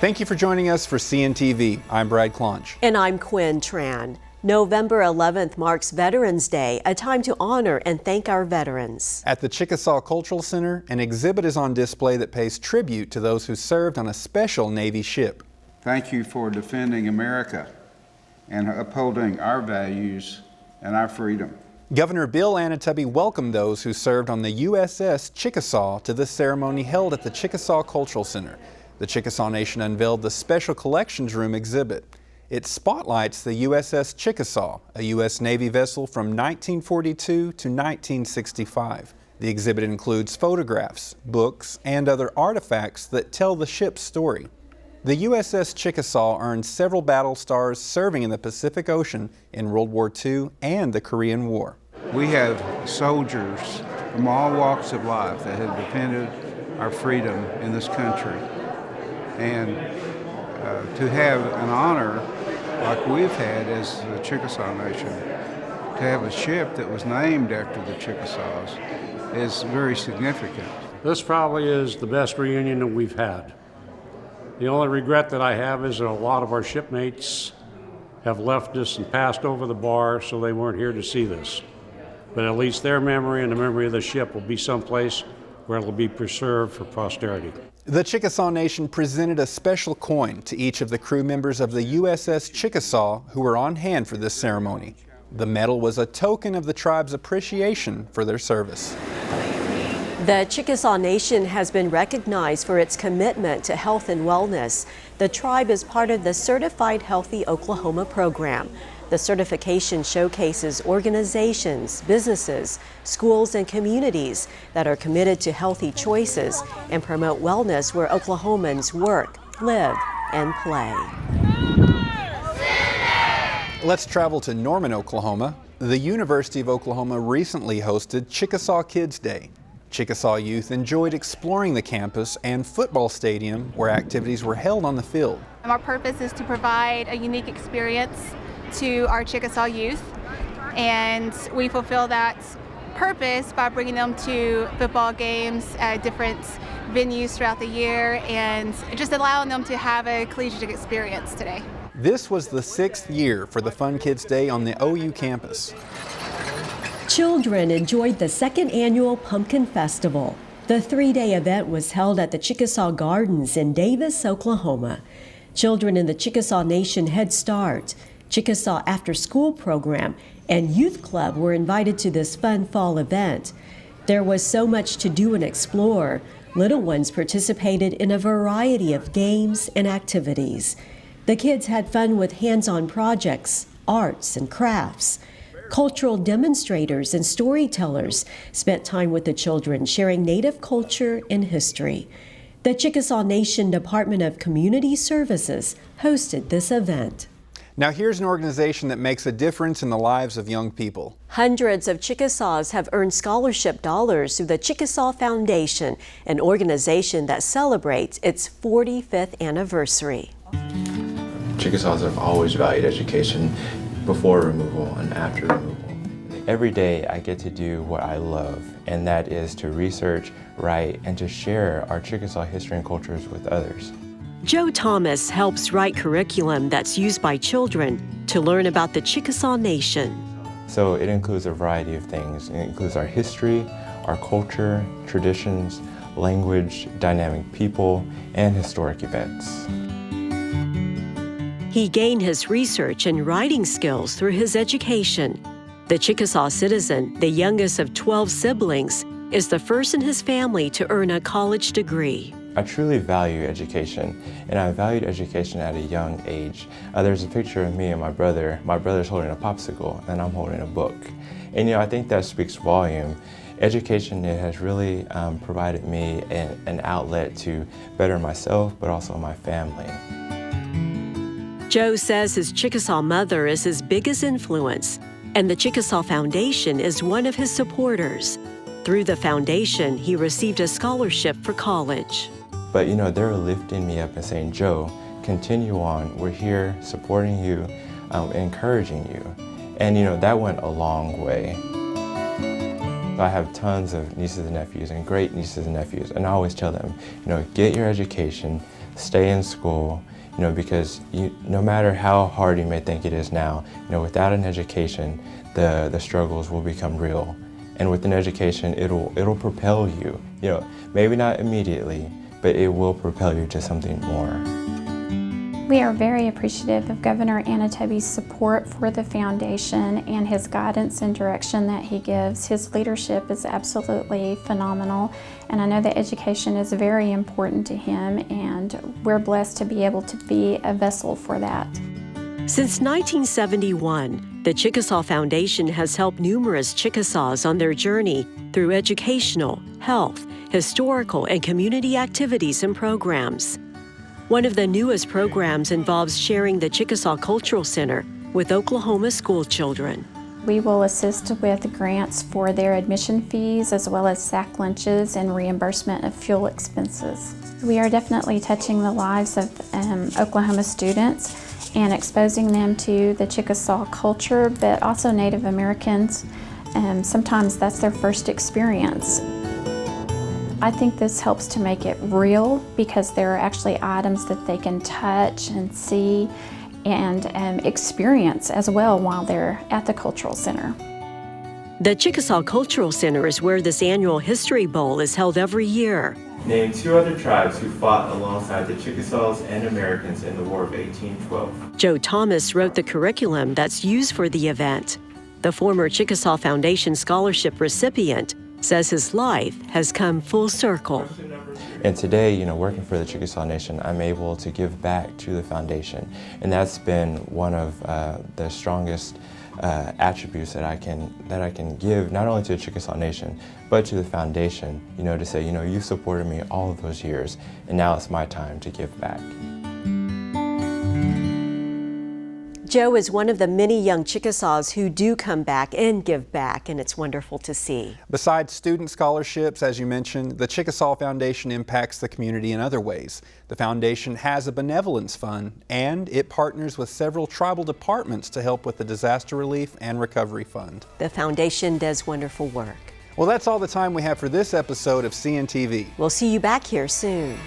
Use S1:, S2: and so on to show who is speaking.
S1: Thank you for joining us for CNTV. I'm Brad Clonch.
S2: And I'm Quin Tran. November 11th marks Veterans Day, a time to honor and thank our veterans.
S1: At the Chickasaw Cultural Center, an exhibit is on display that pays tribute to those who served on a special Navy ship.
S3: Thank you for defending America and upholding our values and our freedom.
S1: Governor Bill Anoatubby welcomed those who served on the U.S.S. Chickasaw to the ceremony held at the Chickasaw Cultural Center. The Chickasaw Nation unveiled the Special Collections Room exhibit. It spotlights the U.S.S. Chickasaw, a U.S. Navy vessel from 1942 to 1965. The exhibit includes photographs, books, and other artifacts that tell the ship's story. The U.S.S. Chickasaw earned several battle stars serving in the Pacific Ocean in World War II and the Korean War.
S3: We have soldiers from all walks of life that have defended our freedom in this country. And to have an honor like we've had as the Chickasaw Nation, to have a ship that was named after the Chickasaws is very significant.
S4: This probably is the best reunion that we've had. The only regret that I have is that a lot of our shipmates have left us and passed over the bar, so they weren't here to see this. But at least their memory and the memory of the ship will be someplace where it will be preserved for posterity.
S1: The Chickasaw Nation presented a special coin to each of the crew members of the U.S.S. Chickasaw who were on hand for this ceremony. The medal was a token of the tribe's appreciation for their service.
S2: The Chickasaw Nation has been recognized for its commitment to health and wellness. The tribe is part of the Certified Healthy Oklahoma program. The certification showcases organizations, businesses, schools, and communities that are committed to healthy choices and promote wellness where Oklahomans work, live, and play.
S1: Let's travel to Norman, Oklahoma. The University of Oklahoma recently hosted Chickasaw Kids Day. Chickasaw youth enjoyed exploring the campus and football stadium where activities were held on the field.
S5: Our purpose is to provide a unique experience to our Chickasaw youth, and we fulfill that purpose by bringing them to football games at different venues throughout the year and just allowing them to have a collegiate experience today.
S1: This was the 6th year for the Fun Kids Day on the OU campus.
S2: Children enjoyed the second annual Pumpkin Festival. The 3-day event was held at the Chickasaw Gardens in Davis, Oklahoma. Children in the Chickasaw Nation Head Start, Chickasaw After School Program, and Youth Club were invited to this fun fall event. There was so much to do and explore. Little ones participated in a variety of games and activities. The kids had fun with hands-on projects, arts, and crafts. Cultural demonstrators and storytellers spent time with the children sharing Native culture and history. The Chickasaw Nation Department of Community Services hosted this event.
S1: Now here's an organization that makes a difference in the lives of young people.
S2: Hundreds of Chickasaws have earned scholarship dollars through the Chickasaw Foundation, an organization that celebrates its 45th anniversary.
S6: Chickasaws have always valued education before removal and after removal. Every day I get to do what I love, and that is to research, write, and to share our Chickasaw history and cultures with others.
S2: Joe Thomas helps write curriculum that's used by children to learn about the Chickasaw Nation.
S6: So it includes a variety of things. It includes our history, our culture, traditions, language, dynamic people, and historic events.
S2: He gained his research and writing skills through his education. The Chickasaw citizen, the youngest of 12 siblings, is the first in his family to earn a college degree.
S6: I truly value education, and I valued education at a young age. There's a picture of me and my brother. My brother's holding a popsicle, and I'm holding a book. And I think that speaks volume. Education has really provided me an outlet to better myself, but also my family.
S2: Joe says his Chickasaw mother is his biggest influence, and the Chickasaw Foundation is one of his supporters. Through the foundation, he received a scholarship for college.
S6: But they're lifting me up and saying, Joe, continue on. We're here supporting you, encouraging you. And that went a long way. I have tons of nieces and nephews and great nieces and nephews, and I always tell them, get your education. stay in school, because no matter how hard you may think it is now, without an education, the struggles will become real. And with an education, it'll propel you. Maybe not immediately, but it will propel you to something more.
S7: We are very appreciative of Governor Anoatubby's support for the foundation and his guidance and direction that he gives. His leadership is absolutely phenomenal, and I know that education is very important to him, and we're blessed to be able to be a vessel for that.
S2: Since 1971, the Chickasaw Foundation has helped numerous Chickasaws on their journey through educational, health, historical, and community activities and programs. One of the newest programs involves sharing the Chickasaw Cultural Center with Oklahoma school children.
S7: We will assist with grants for their admission fees as well as sack lunches and reimbursement of fuel expenses. We are definitely touching the lives of Oklahoma students and exposing them to the Chickasaw culture, but also Native Americans. Sometimes that's their first experience. I think this helps to make it real because there are actually items that they can touch and see and experience as well while they're at the Cultural Center.
S2: The Chickasaw Cultural Center is where this annual History Bowl is held every year.
S6: Name 2 other tribes who fought alongside the Chickasaws and Americans in the War of 1812.
S2: Joe Thomas wrote the curriculum that's used for the event. The former Chickasaw Foundation scholarship recipient says his life has come full circle.
S6: And today, working for the Chickasaw Nation, I'm able to give back to the foundation. And that's been one of the strongest attributes that I can give not only to the Chickasaw Nation, but to the foundation, to say, you supported me all of those years, and now it's my time to give back.
S2: Joe is one of the many young Chickasaws who do come back and give back, and it's wonderful to see.
S1: Besides student scholarships, as you mentioned, the Chickasaw Foundation impacts the community in other ways. The foundation has a benevolence fund, and it partners with several tribal departments to help with the disaster relief and recovery fund.
S2: The foundation does wonderful work.
S1: Well, that's all the time we have for this episode of CNTV.
S2: We'll see you back here soon.